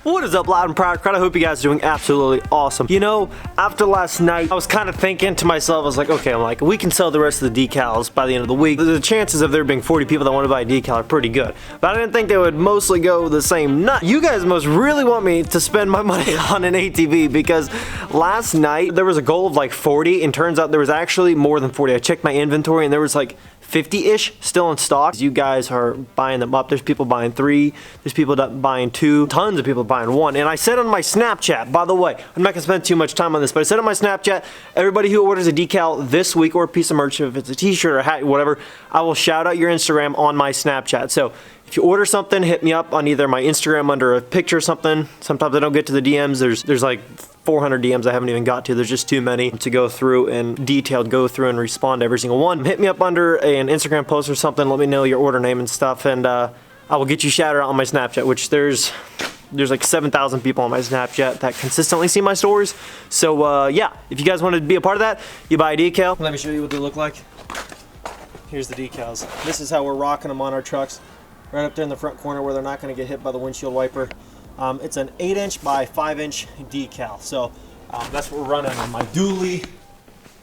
What is up, loud and proud crowd? I hope you guys are doing absolutely awesome. You know, after last night, I was kind of thinking to myself, I was like, okay, we can sell the rest of the decals by the end of the week. The chances of there being 40 people that want to buy a decal are pretty good. But I didn't think they would mostly go the same nut. You guys most really want me to spend my money on an ATV because last night there was a goal of like 40 and turns out there was actually more than 40. I checked my inventory and there was like 50-ish still in stock. You guys are buying them up. There's people buying 3, there's people buying 2, tons of people buying 1. And I said on my Snapchat, by the way, I'm not gonna spend too much time on this, but I said on my Snapchat, everybody who orders a decal this week or a piece of merch, if it's a t-shirt or a hat, whatever, I will shout out your Instagram on my Snapchat. So if you order something, hit me up on either my Instagram under a picture or something. Sometimes I don't get to the DMs. There's like 400 DMs I haven't even got to. There's just too many to go through and detailed go through and respond to every single one. Hit me up under an Instagram post or something. Let me know your order name and stuff, and I will get you shouted out on my Snapchat, which there's like 7,000 people on my Snapchat that consistently see my stories. So yeah, if you guys want to be a part of that, you buy a decal. Let me show you what they look like. Here's the decals. This is how we're rocking them on our trucks. Right up there in the front corner where they're not going to get hit by the windshield wiper. It's an 8-inch by 5-inch decal. So that's what we're running on my dually.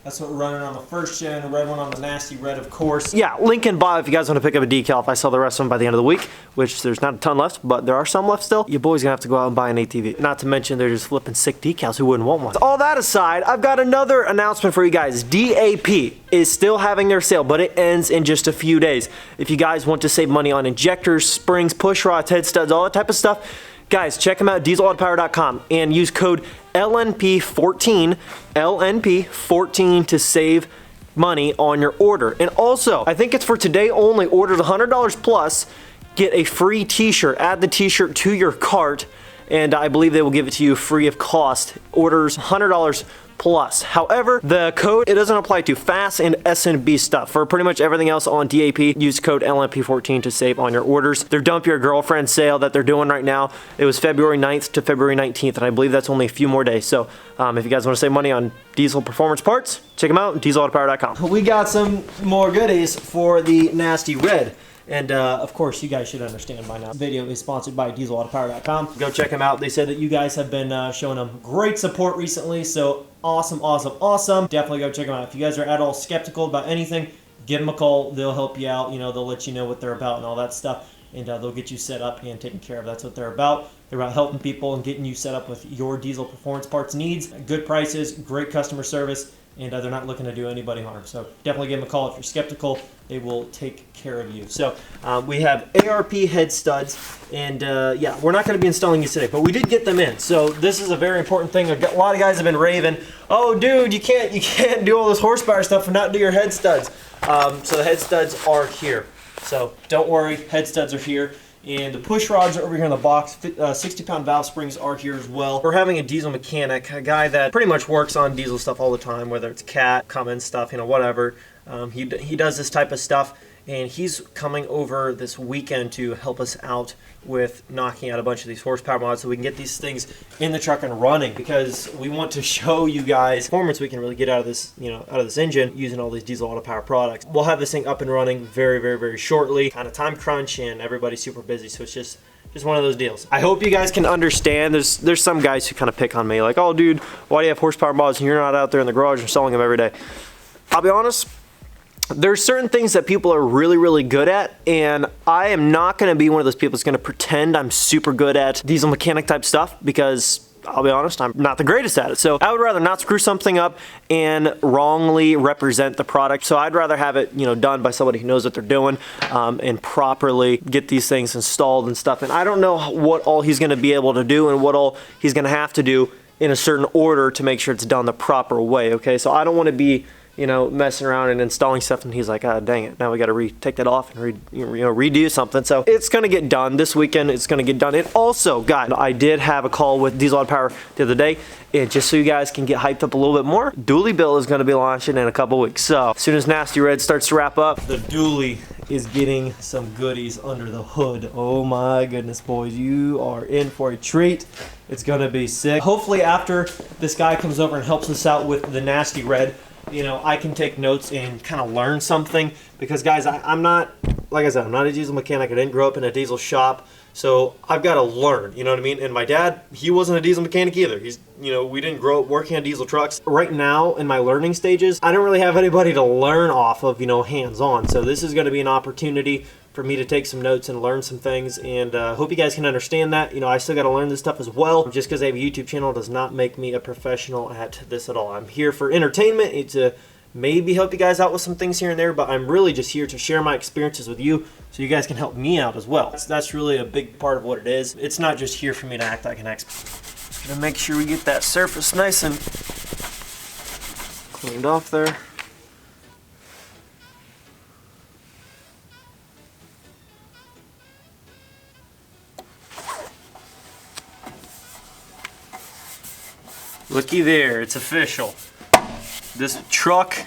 That's what we're running on the first gen, the red one on the nasty red, of course. Yeah, link in bio if you guys want to pick up a decal. If I sell the rest of them by the end of the week, which there's not a ton left, but there are some left still, your boy's gonna have to go out and buy an ATV. Not to mention they're just flipping sick decals. Who wouldn't want one? All that aside, I've got another announcement for you guys. DAP is still having their sale, but it ends in just a few days. If you guys want to save money on injectors, springs, push rods, head studs, all that type of stuff, guys, check them out, dieselautopower.com, and use code LNP14, LNP14 to save money on your order. And also, I think it's for today only, orders $100 plus, get a free t-shirt. Add the t-shirt to your cart, and I believe they will give it to you free of cost. Orders $100 plus. However, the code, it doesn't apply to fast and S&B stuff. For pretty much everything else on DAP, use code LNP14 to save on your orders. Their Dump Your Girlfriend sale that they're doing right now, it was February 9th to February 19th, and I believe that's only a few more days. So if you guys want to save money on diesel performance parts, check them out, dieselautopower.com. We got some more goodies for the nasty red. And of course, you guys should understand by now, the video is sponsored by dieselautopower.com. Go check them out. They said that you guys have been showing them great support recently, so awesome, awesome, awesome. Definitely go check them out. If you guys are at all skeptical about anything, give them a call. They'll help you out. You know, they'll let you know what they're about and all that stuff, and they'll get you set up and taken care of. That's what they're about. They're about helping people and getting you set up with your diesel performance parts needs. Good prices, great customer service, and they're not looking to do anybody harm. So definitely give them a call if you're skeptical. They will take care of you. So we have ARP head studs, and yeah, we're not going to be installing these today, but we did get them in. So this is a very important thing. A lot of guys have been raving, oh dude, you can't do all this horsepower stuff and not do your head studs. So the head studs are here. So don't worry, head studs are here. And the push rods are over here in the box. 60-pound valve springs are here as well. We're having a diesel mechanic, a guy that pretty much works on diesel stuff all the time, whether it's Cat, Cummins stuff, you know, whatever. He does this type of stuff, and he's coming over this weekend to help us out with knocking out a bunch of these horsepower mods so we can get these things in the truck and running, because we want to show you guys performance we can really get out of this, you know, out of this engine using all these Diesel Auto Power products. We'll have this thing up and running very, very, very shortly. Kind of time crunch, and everybody's super busy, so it's just one of those deals. I hope you guys can understand. There's some guys who kind of pick on me, like, oh dude, why do you have horsepower mods and you're not out there in the garage and selling them every day? I'll be honest, there's certain things that people are really, really good at, and I am not going to be one of those people that's going to pretend I'm super good at diesel mechanic type stuff, because I'll be honest, I'm not the greatest at it. So I would rather not screw something up and wrongly represent the product. So I'd rather have it, you know, done by somebody who knows what they're doing, and properly get these things installed and stuff. And I don't know what all he's going to be able to do and what all he's going to have to do in a certain order to make sure it's done the proper way. Okay, so I don't want to be, you know, messing around and installing stuff and he's like, ah, dang it, now we got to take that off and redo something. So it's going to get done this weekend. It's going to get done. And also, guys, I did have a call with Diesel Auto Power the other day, and just so you guys can get hyped up a little bit more, Dually Bill is going to be launching in a couple weeks. So as soon as Nasty Red starts to wrap up, the Dually is getting some goodies under the hood. Oh my goodness, boys, you are in for a treat. It's going to be sick. Hopefully after this guy comes over and helps us out with the Nasty Red, you know, I can take notes and kind of learn something, because guys, I'm not like I said, I'm not a diesel mechanic. I didn't grow up in a diesel shop. So I've got to learn, you know what I mean? And my dad, he wasn't a diesel mechanic either. He's, you know, we didn't grow up working on diesel trucks. Right now in my learning stages, I don't really have anybody to learn off of, you know, hands-on. So this is going to be an opportunity for me to take some notes and learn some things, and hope you guys can understand that. You know, I still got to learn this stuff as well. Just because I have a YouTube channel does not make me a professional at this at all. I'm here for entertainment, and to maybe help you guys out with some things here and there, but I'm really just here to share my experiences with you so you guys can help me out as well. That's really a big part of what it is. It's not just here for me to act like an expert. Gonna make sure we get that surface nice and cleaned off there. Looky there, it's official. This truck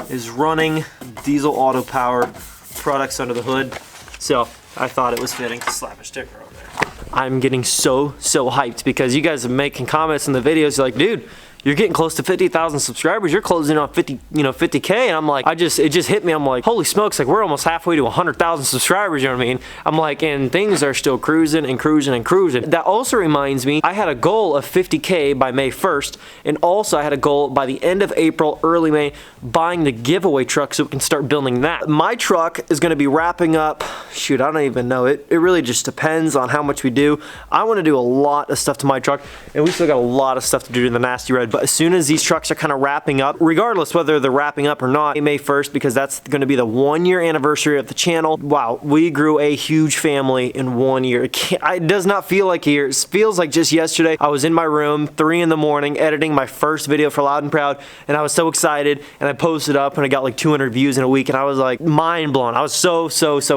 is running diesel auto power products under the hood, so I thought it was fitting to slap a sticker on there. I'm getting so hyped because you guys are making comments in the videos. You're like, dude, you're getting close to 50,000 subscribers. You're closing on 50K, and I'm like, it just hit me. I'm like, holy smokes, like we're almost halfway to 100,000 subscribers. You know what I mean? I'm like, and things are still cruising and cruising and cruising. That also reminds me, I had a goal of 50K by May 1st, and also I had a goal by the end of April, early May, buying the giveaway truck so we can start building that. My truck is going to be wrapping up. Shoot, I don't even know. It really just depends on how much we do. I want to do a lot of stuff to my truck, and we still got a lot of stuff to do in the Nasty Red. But as soon as these trucks are kind of wrapping up, regardless whether they're wrapping up or not, May 1st, because that's going to be the 1-year anniversary of the channel. Wow, we grew a huge family in 1 year. It does not feel like a year. It feels like just yesterday. I was in my room, 3 in the morning, editing my first video for Loud and Proud, and I was so excited, and I posted up, and I got like 200 views in a week, and I was like mind blown. I was so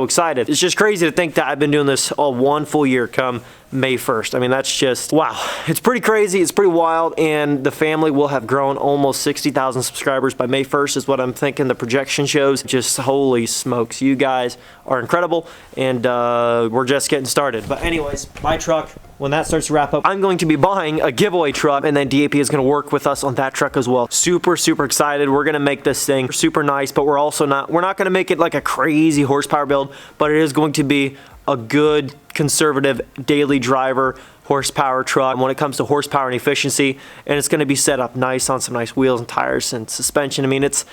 excited. It's just crazy to think that I've been doing this all 1 full year come May 1st. I mean, that's just, wow. It's pretty crazy. It's pretty wild, and the family will have grown almost 60,000 subscribers by May 1st is what I'm thinking the projection shows. Just holy smokes. You guys are incredible, and we're just getting started. But anyways, my truck, when that starts to wrap up, I'm going to be buying a giveaway truck, and then DAP is going to work with us on that truck as well. Super excited. We're going to make this thing super nice, but we're not going to make it like a crazy horsepower build, but it is going to be a good conservative daily driver horsepower truck when it comes to horsepower and efficiency, and it's going to be set up nice on some nice wheels and tires and suspension. I mean, it's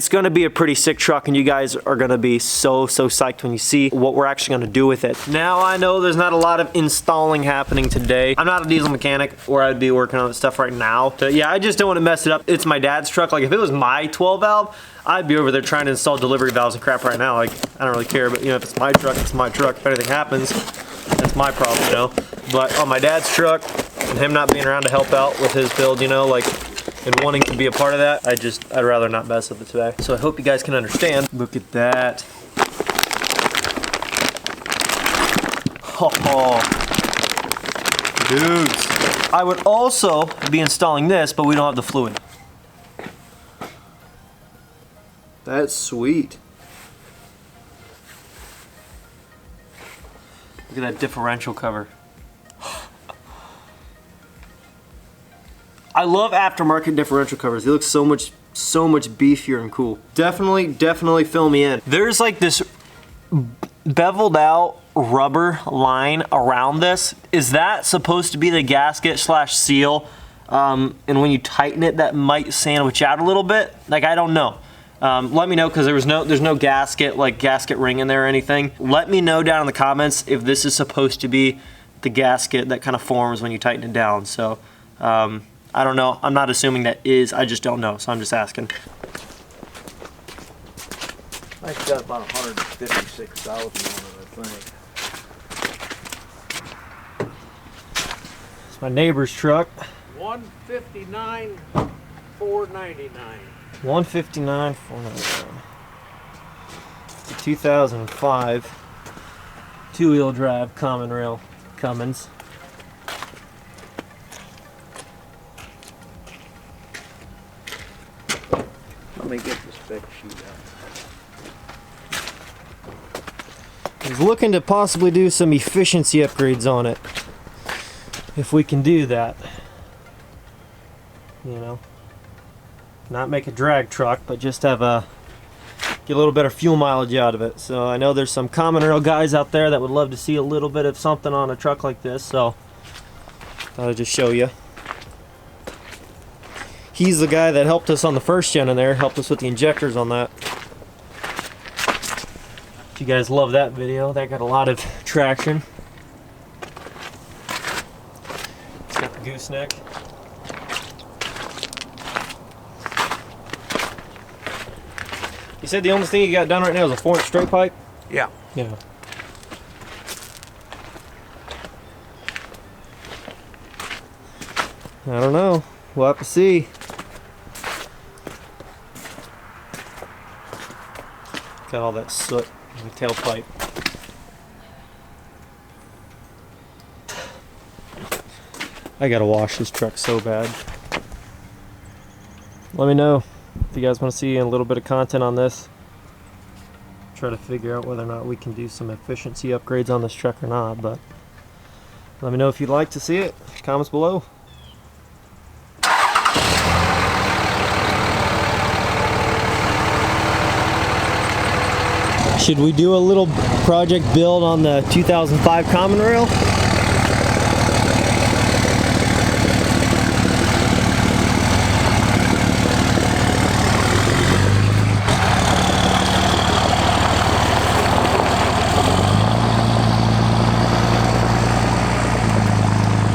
going to be a pretty sick truck, and you guys are going to be so psyched when you see what we're actually going to do with it. Now, I know there's not a lot of installing happening today. I'm not a diesel mechanic, or I'd be working on this stuff right now. But yeah, I just don't want to mess it up. It's my dad's truck. Like, if it was my 12 valve, I'd be over there trying to install delivery valves and crap right now. Like, I don't really care, but you know, if it's my truck, it's my truck. If anything happens, that's my problem, you know. But on my dad's truck, and him not being around to help out with his build, you know, like, and wanting to be a part of that, I'd rather not mess with it today. So I hope you guys can understand. Look at that. Oh, dudes. I would also be installing this, but we don't have the fluid. That's sweet. Look at that differential cover. I love aftermarket differential covers. They look so much beefier and cool. Definitely fill me in. There's like this beveled out rubber line around this. Is that supposed to be the gasket slash seal? And when you tighten it, that might sandwich out a little bit. Like, I don't know. Let me know, because there's no gasket, like gasket ring in there or anything. Let me know down in the comments if this is supposed to be the gasket that kind of forms when you tighten it down. So I don't know. I'm not assuming that is. I just don't know. So I'm just asking. I got about 156,000 on it, I think. It's my neighbor's truck. 159,499. 159,499. It's a 2005 two-wheel drive common rail Cummins. Let me get the spec sheet out. I was looking to possibly do some efficiency upgrades on it. If we can do that. You know. Not make a drag truck, but just have a get a little better fuel mileage out of it. So I know there's some common rail guys out there that would love to see a little bit of something on a truck like this, so thought I'd just show you. He's the guy that helped us on the first gen in there, helped us with the injectors on that. If you guys love that video, that got a lot of traction. It's got the gooseneck. You said the only thing you got done right now is a 4-inch straight pipe? Yeah. Yeah. I don't know. We'll have to see. Got all that soot in the tailpipe. I gotta wash this truck so bad. Let me know if you guys want to see a little bit of content on this. Try to figure out whether or not we can do some efficiency upgrades on this truck or not, but let me know if you'd like to see it. Comments below. Should we do a little project build on the 2005 Common Rail?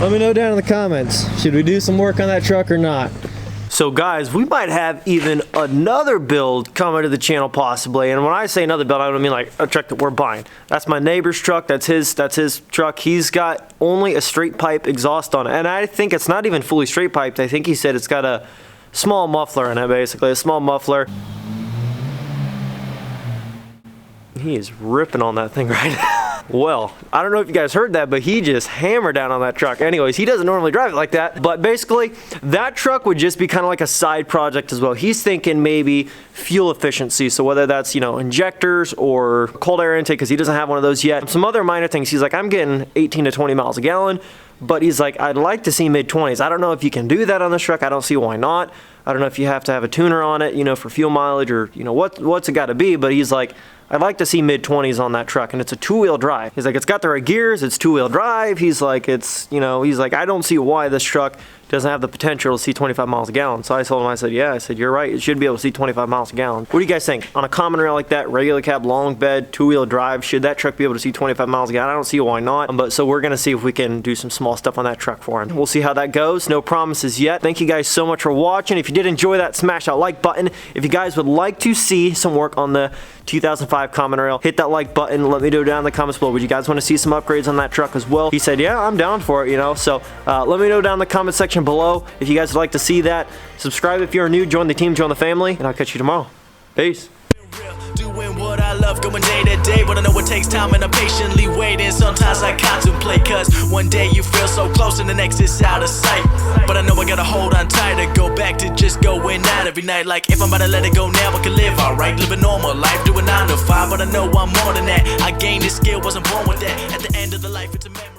Let me know down in the comments. Should we do some work on that truck or not? So guys, we might have even another build coming to the channel possibly. And when I say another build, I don't mean like a truck that we're buying. That's my neighbor's truck. That's his truck. He's got only a straight pipe exhaust on it. And I think it's not even fully straight piped. I think he said it's got a small muffler in it, basically. A small muffler. He is ripping on that thing right now. Well, I don't know if you guys heard that, but he just hammered down on that truck. Anyways, he doesn't normally drive it like that, but basically that truck would just be kind of like a side project as well. He's thinking maybe fuel efficiency, so whether that's, you know, injectors or cold air intake, because he doesn't have one of those yet. Some other minor things. He's like, I'm getting 18 to 20 miles a gallon, but he's like, I'd like to see mid-20s. I don't know if you can do that on this truck. I don't see why not. I don't know if you have to have a tuner on it, you know, for fuel mileage or, you know, what's it got to be, but he's like, I'd like to see mid-20s on that truck, and it's a two-wheel drive. He's like, it's got the right gears, it's two-wheel drive. He's like, it's, you know, he's like, I don't see why this truck doesn't have the potential to see 25 miles a gallon. So I told him, I said, yeah, I said, you're right, it should be able to see 25 miles a gallon. What do you guys think? On a common rail like that, regular cab, long bed, two-wheel drive, should that truck be able to see 25 miles a gallon? I don't see why not, but so we're gonna see if we can do some small stuff on that truck for him. We'll see how that goes. No promises yet. Thank you guys so much for watching. If you did enjoy that, smash that like button. If you guys would like to see some work on the 2005 Common Rail, hit that like button. Let me know down in the comments below. Would you guys want to see some upgrades on that truck as well? He said, yeah, I'm down for it, you know. So let me know down in the comment section below if you guys would like to see that. Subscribe if you're new, join the team, join the family, and I'll catch you tomorrow. Peace. Doing what I love, going day to day, but I know it takes time and I'm patiently waiting. Sometimes I contemplate, cause one day you feel so close and the next is out of sight. But I know I gotta hold on tight to go back to just going out every night. Like if I'm about to let it go now, I can live alright, live a normal life, doing 9 to 5. But I know I'm more than that. I gained this skill, wasn't born with that. At the end of the life, it's a memory.